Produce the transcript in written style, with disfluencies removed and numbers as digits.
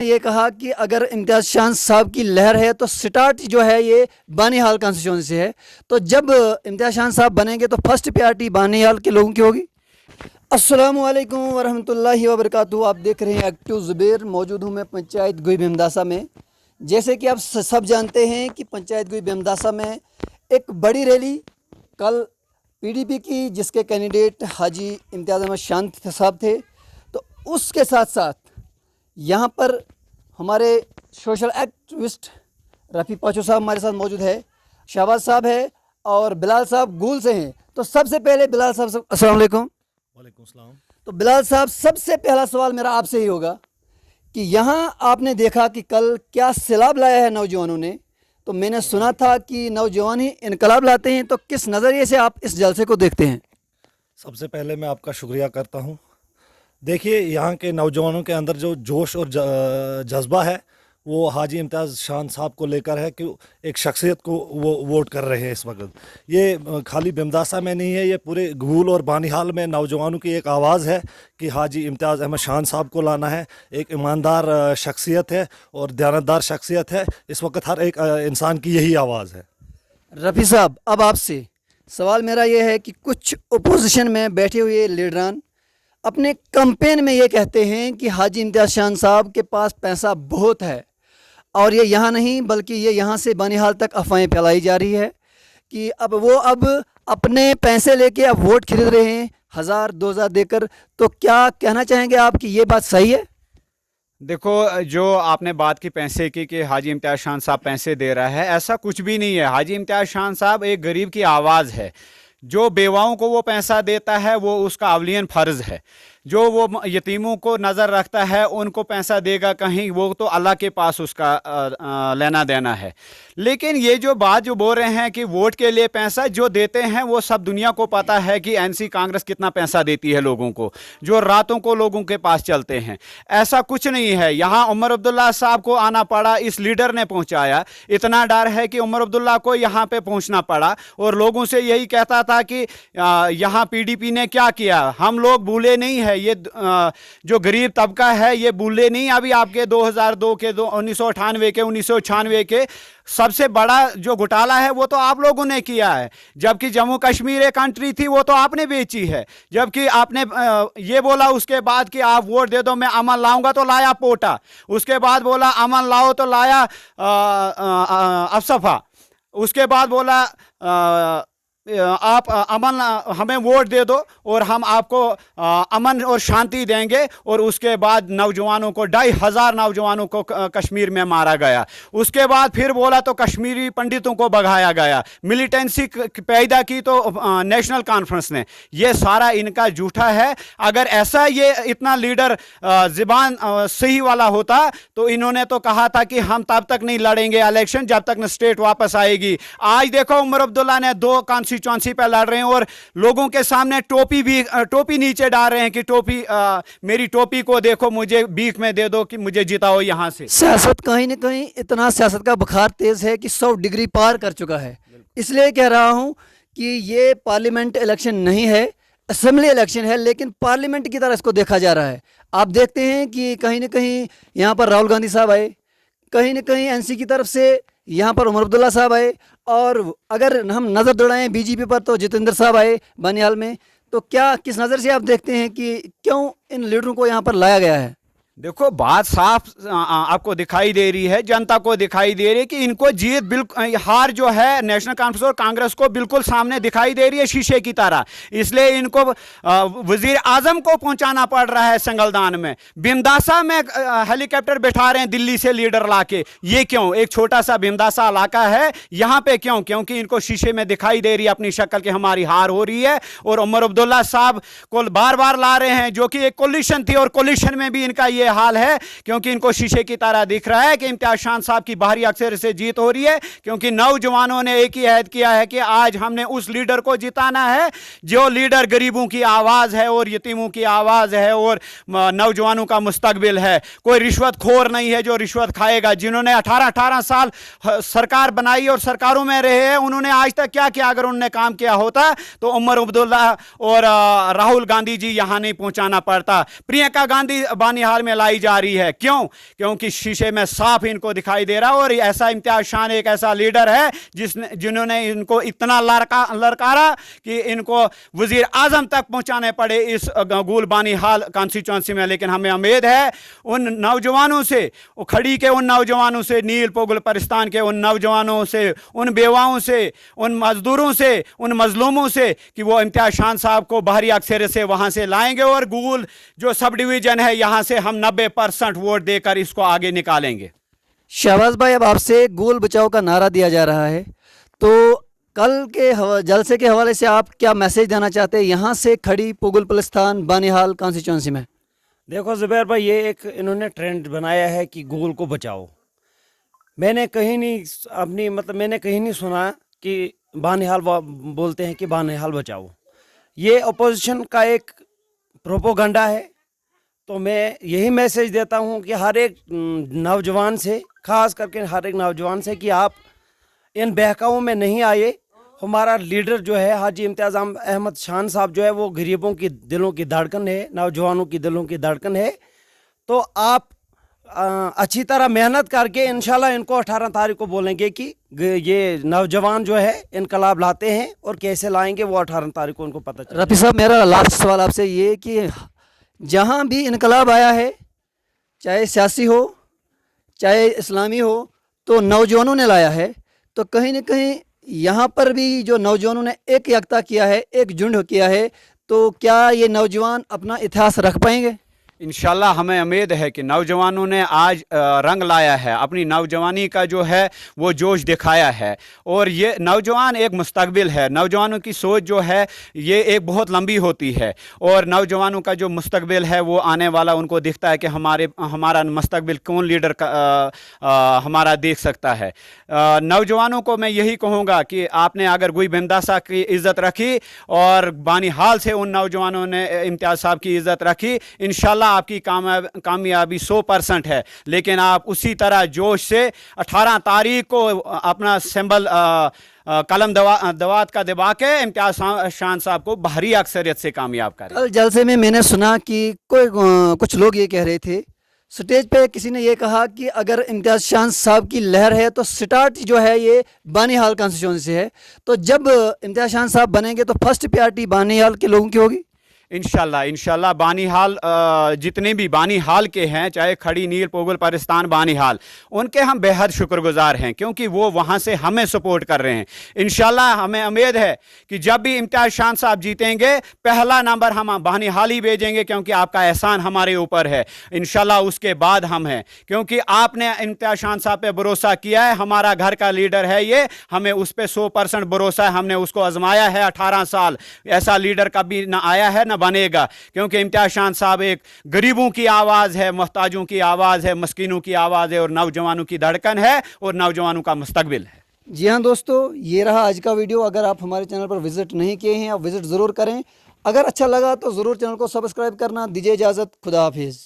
ये कहा कि अगर इम्तियाज़ शान साहब की लहर है तो स्टार्ट जो है ये बानीहाल कॉन्स्टिट्यूंसी से है। तो जब इम्तियाज़ शान साहब बनेंगे तो फर्स्ट प्रायोरिटी बानीहाल के लोगों की होगी। अस्सलामु अलैकुम वरहमतुल्लाहि वबरकातुहू। आप देख रहे हैं एक्टिव ज़ुबैर। मौजूद हूँ मैं पंचायत गोई बेमदासा में। जैसे कि आप सब जानते हैं कि पंचायत गोई बेमदासा में एक बड़ी रैली कल पीडीपी की, जिसके कैंडिडेट हाजी इम्तियाज़ अहमद शान साहब थे। तो उसके साथ साथ यहाँ पर हमारे सोशल एक्टिविस्ट रफ़ी पाचो साहब हमारे साथ मौजूद है, शहबाज साहब है और बिलाल साहब गूल से हैं। तो सबसे पहले बिलाल साहब, अस्सलाम वालेकुम। वालेकुम सलाम। तो बिलाल साहब, सबसे पहला सवाल मेरा आपसे ही होगा कि यहाँ आपने देखा कि कल क्या सैलाब लाया है नौजवानों ने। तो मैंने सुना था कि नौजवान ही इनकलाब लाते हैं, तो किस नज़रिए से आप इस जलसे को देखते हैं? सबसे पहले मैं आपका शुक्रिया करता हूँ। देखिए, यहाँ के नौजवानों के अंदर जो जोश और जज्बा है वो हाजी इम्तियाज़ शान साहब को लेकर है कि एक शख्सियत को वो वोट कर रहे हैं इस वक्त। ये खाली बेमदासा में नहीं है, ये पूरे घूल और बानीहाल में नौजवानों की एक आवाज़ है कि हाजी इम्तियाज़ अहमद शान साहब को लाना है। एक ईमानदार शख्सियत है और दयानतदार शख्सियत है। इस वक्त हर एक इंसान की यही आवाज़ है। रफ़ी साहब, अब आपसे सवाल मेरा ये है कि कुछ अपोजिशन में बैठे हुए लीडरान अपने कैंपेन में ये कहते हैं कि हाजी इम्तियाज़ शान साहब के पास पैसा बहुत है, और ये यहाँ नहीं बल्कि ये यहाँ से बानीहाल तक अफवाहें फैलाई जा रही है कि अब अपने पैसे लेके अब वोट खरीद रहे हैं 1000-2000 देकर। तो क्या कहना चाहेंगे आप कि ये बात सही है? देखो, जो आपने बात की पैसे की कि हाजी इम्तियाज़ शान साहब पैसे दे रहा है, ऐसा कुछ भी नहीं है। हाजी इम्तियाज़ शान साहब एक गरीब की आवाज़ है। जो बेवाओं को वो पैसा देता है वो उसका अवलियन फ़र्ज़ है। जो वो यतीमों को नज़र रखता है उनको पैसा देगा कहीं, वो तो अल्लाह के पास उसका लेना देना है। लेकिन ये जो बात जो बोल रहे हैं कि वोट के लिए पैसा जो देते हैं, वो सब दुनिया को पता है कि एनसी कांग्रेस कितना पैसा देती है लोगों को, जो रातों को लोगों के पास चलते हैं। ऐसा कुछ नहीं है। यहाँ उमर अब्दुल्ला साहब को आना पड़ा, इस लीडर ने पहुँचाया। इतना डर है कि उमर अब्दुल्ला को यहाँ पे पहुँचना पड़ा और लोगों से यही कहता था कि यहाँ पीडीपी ने क्या किया, हम लोग भूले नहीं है। ये जो गरीब तबका है ये भूले नहीं। अभी आपके 2002 के 1998 के 1996 के सबसे बड़ा जो घोटाला है वो तो आप लोगों ने किया है। जबकि जम्मू कश्मीर एक कंट्री थी वो तो आपने बेची है। जबकि आपने ये बोला उसके बाद कि आप वोट दे दो, मैं अमन लाऊंगा, तो लाया पोटा। उसके बाद बोला अमन लाओ तो लाया अफसफा। उसके बाद बोला आप अमन हमें वोट दे दो और हम आपको अमन और शांति देंगे। और उसके बाद नौजवानों को 2500 नौजवानों को कश्मीर में मारा गया। उसके बाद फिर बोला तो कश्मीरी पंडितों को भगाया गया। मिलिटेंसी पैदा की तो नेशनल कॉन्फ्रेंस ने। ये सारा इनका झूठा है। अगर ऐसा ये इतना लीडर ज़बान सही वाला होता तो इन्होंने तो कहा था कि हम तब तक नहीं लड़ेंगे इलेक्शन जब तक न स्टेट वापस आएगी। आज देखो उमर अब्दुल्ला ने 2 कॉन्स्टिट्यूंसी पे लड़ रहे हैं और लोगों के सामने टोपी नीचे डाल रहे हैं कि मेरी टोपी को देखो, मुझे बीच में दे दो कि मुझे जिताओ यहाँ से। सियासत कहीं ना कहीं इतना सियासत का बुखार तेज़ है कि 100 डिग्री पार कर चुका है। इसलिए कह रहा हूँ कि ये पार्लियामेंट इलेक्शन नहीं है, असेंबली इलेक्शन है, लेकिन पार्लियामेंट की तरह इसको देखा जा रहा है। आप देखते हैं कि कहीं ना कहीं यहाँ पर राहुल गांधी साहब आए, कहीं ना कहीं एनसी की तरफ से यहाँ पर उमर अब्दुल्ला साहब आए, और अगर हम नज़र दौड़ाएं बीजेपी पर तो जितेंद्र साहब आए बानीहाल में। तो क्या किस नज़र से आप देखते हैं कि क्यों इन लीडरों को यहाँ पर लाया गया है? देखो, बात साफ आपको दिखाई दे रही है, जनता को दिखाई दे रही है कि इनको जीत बिल्कुल, हार जो है नेशनल कॉन्फ्रेंस और कांग्रेस को बिल्कुल सामने दिखाई दे रही है शीशे की तरह। इसलिए इनको वजीर आजम को पहुंचाना पड़ रहा है संगलदान में। बिमदासा में हेलीकॉप्टर बैठा रहे हैं दिल्ली से लीडर लाके। ये क्यों? एक छोटा सा बिमदासा इलाका है, यहाँ पे क्यों? क्योंकि इनको शीशे में दिखाई दे रही है अपनी शक्ल की हमारी हार हो रही है। और उमर अब्दुल्ला साहब को बार बार ला रहे हैं, जो कि एक कोलिशन थी और कोलिशन में भी इनका ये हाल है, क्योंकि इनको शीशे की तरह दिख रहा है कि इम्तियाज शान साहब की बाहरी अक्सर से जीत हो रही है। क्योंकि नौजवानों ने एक ही अहद किया है कि आज हमने उस लीडर को जिताना है जो लीडर गरीबों की आवाज है और यतीमों की आवाज है और नौजवानों का मुस्तकबिल है। कोई रिश्वतखोर नहीं है जो रिश्वत खाएगा। जिन्होंने 18-18 साल सरकार बनाई और सरकारों में रहे हैं, उन्होंने आज तक क्या किया? अगर उन्होंने काम किया होता तो उमर अब्दुल्ला और राहुल गांधी जी यहां नहीं पहुंचाना पड़ता। प्रियंका गांधी बानीहाल में चलाई जा रही है। क्यों? क्योंकि शीशे में साफ इनको दिखाई दे रहा है। और ऐसा इम्तियाज शान एक ऐसा लीडर है जिन्होंने इनको इतना ललकारा कि इनको वजीर आजम तक पहुंचाने पड़े इस गुलबानी हाल कॉन्स्टिट्यूंसी में। लेकिन हमें उम्मीद है उन नौजवानों से, खड़ी के उन नौजवानों से, नील पोगल परिस्तान के उन नौजवानों से, उन बेवाओं से, उन मजदूरों से, उन मजलूमों से कि वो इम्तियाज शान साहब को बाहरी अक्सरियत से वहां से लाएंगे और गूल जो सब डिवीजन है यहां से हम 90% वोट देकर इसको आगे निकालेंगे। शहबाज भाई, अब आपसे गोल बचाओ का नारा दिया जा रहा है, तो कल के जलसे के हवाले से आप क्या मैसेज देना चाहते हैं यहाँ से खड़ी पोगल पलिस्तान बानिहाल कॉन्स्टिट्यूंसी में? देखो ज़ुबैर भाई, ये एक इन्होंने ट्रेंड बनाया है कि गोल को बचाओ। मैंने कहीं नहीं सुना कि बानिहाल बोलते हैं कि बानिहाल बचाओ। ये अपोजिशन का एक प्रोपोगंडा है। तो मैं यही मैसेज देता हूँ कि हर एक नौजवान से, ख़ास करके हर एक नौजवान से, कि आप इन बहकाओं में नहीं आए। हमारा लीडर जो है हाजी इम्तियाज़ अहमद शान साहब जो है वो गरीबों की दिलों की धड़कन है, नौजवानों की दिलों की धड़कन है। तो आप अच्छी तरह मेहनत करके इंशाल्लाह इनको 18 तारीख को बोलेंगे कि ये नौजवान जो है इनकलाब लाते हैं, और कैसे लाएंगे वो 18 तारीख को उनको पता चलेगा। रफ़ी साहब, मेरा लास्ट सवाल आपसे ये कि जहाँ भी इनकलाब आया है, चाहे सियासी हो चाहे इस्लामी हो, तो नौजवानों ने लाया है। तो कहीं ना कहीं यहाँ पर भी जो नौजवानों ने एक यकता किया है, एक झुंड किया है, तो क्या ये नौजवान अपना इतिहास रख पाएंगे? इंशाल्लाह हमें उम्मीद है कि नौजवानों ने आज रंग लाया है, अपनी नौजवानी का जो है वो जोश दिखाया है। और ये नौजवान एक मुस्तकबिल है। नौजवानों की सोच जो है ये एक बहुत लंबी होती है, और नौजवानों का जो मुस्तकबिल है वो आने वाला उनको दिखता है कि हमारा मुस्तकबिल कौन लीडर हमारा देख सकता है। नौजवानों को मैं यही कहूँगा कि आपने अगर गुई बिमदासा की इज़्ज़त रखी और बानिहाल से उन नौजवानों ने इम्तियाज़ साहब की इज़्ज़त रखी, इंशाल्लाह आपकी कामयाबी 100% है। लेकिन आप उसी तरह जोश से 18 तारीख को अपना सिंबल कलम दवात का दबा के इम्तियाज शान साहब को बाहरी अक्सरियत से कामयाब करें। कल जलसे में मैंने सुना कि कुछ लोग ये कह रहे थे, स्टेज पे किसी ने ये कहा कि अगर इम्तियाज शान साहब की लहर है तो स्टार्ट जो है ये बानिहाल कॉन्स्टिट्यूंसी से है। तो जब इम्तियाज शान साहब बनेंगे तो फर्स्ट प्रायोरिटी बानिहाल के लोगों की होगी। इंशाल्लाह बानिहाल जितने भी बानिहाल के हैं, चाहे खड़ी, नील पोगल परिस्तान, बानिहाल, उनके हम बेहद शुक्रगुजार हैं क्योंकि वो वहाँ से हमें सपोर्ट कर रहे हैं। इंशाल्लाह हमें उम्मीद है कि जब भी इम्तियाज शान साहब जीतेंगे पहला नंबर हम बानिहाल ही भेजेंगे, क्योंकि आपका एहसान हमारे ऊपर है। इंशाल्लाह उसके बाद हम हैं, क्योंकि आपने इम्तियाज शान साहब पे भरोसा किया है। हमारा घर का लीडर है ये, हमें उस पर 100% भरोसा है। हमने उसको आजमाया है 18 साल, ऐसा लीडर कभी ना आया है ना बनेगा, क्योंकि इम्तियाज शान साहब एक गरीबों की आवाज़ है, मोहताजों की आवाज़ है, मस्कीनों की आवाज़ है, और नौजवानों की धड़कन है, और नौजवानों का मुस्तकबिल है। जी हाँ दोस्तों, ये रहा आज का वीडियो। अगर आप हमारे चैनल पर विजिट नहीं किए हैं, आप विजिट ज़रूर करें। अगर अच्छा लगा तो ज़रूर चैनल को सब्सक्राइब करना। दीजिए इजाज़त, खुदा हाफिज़।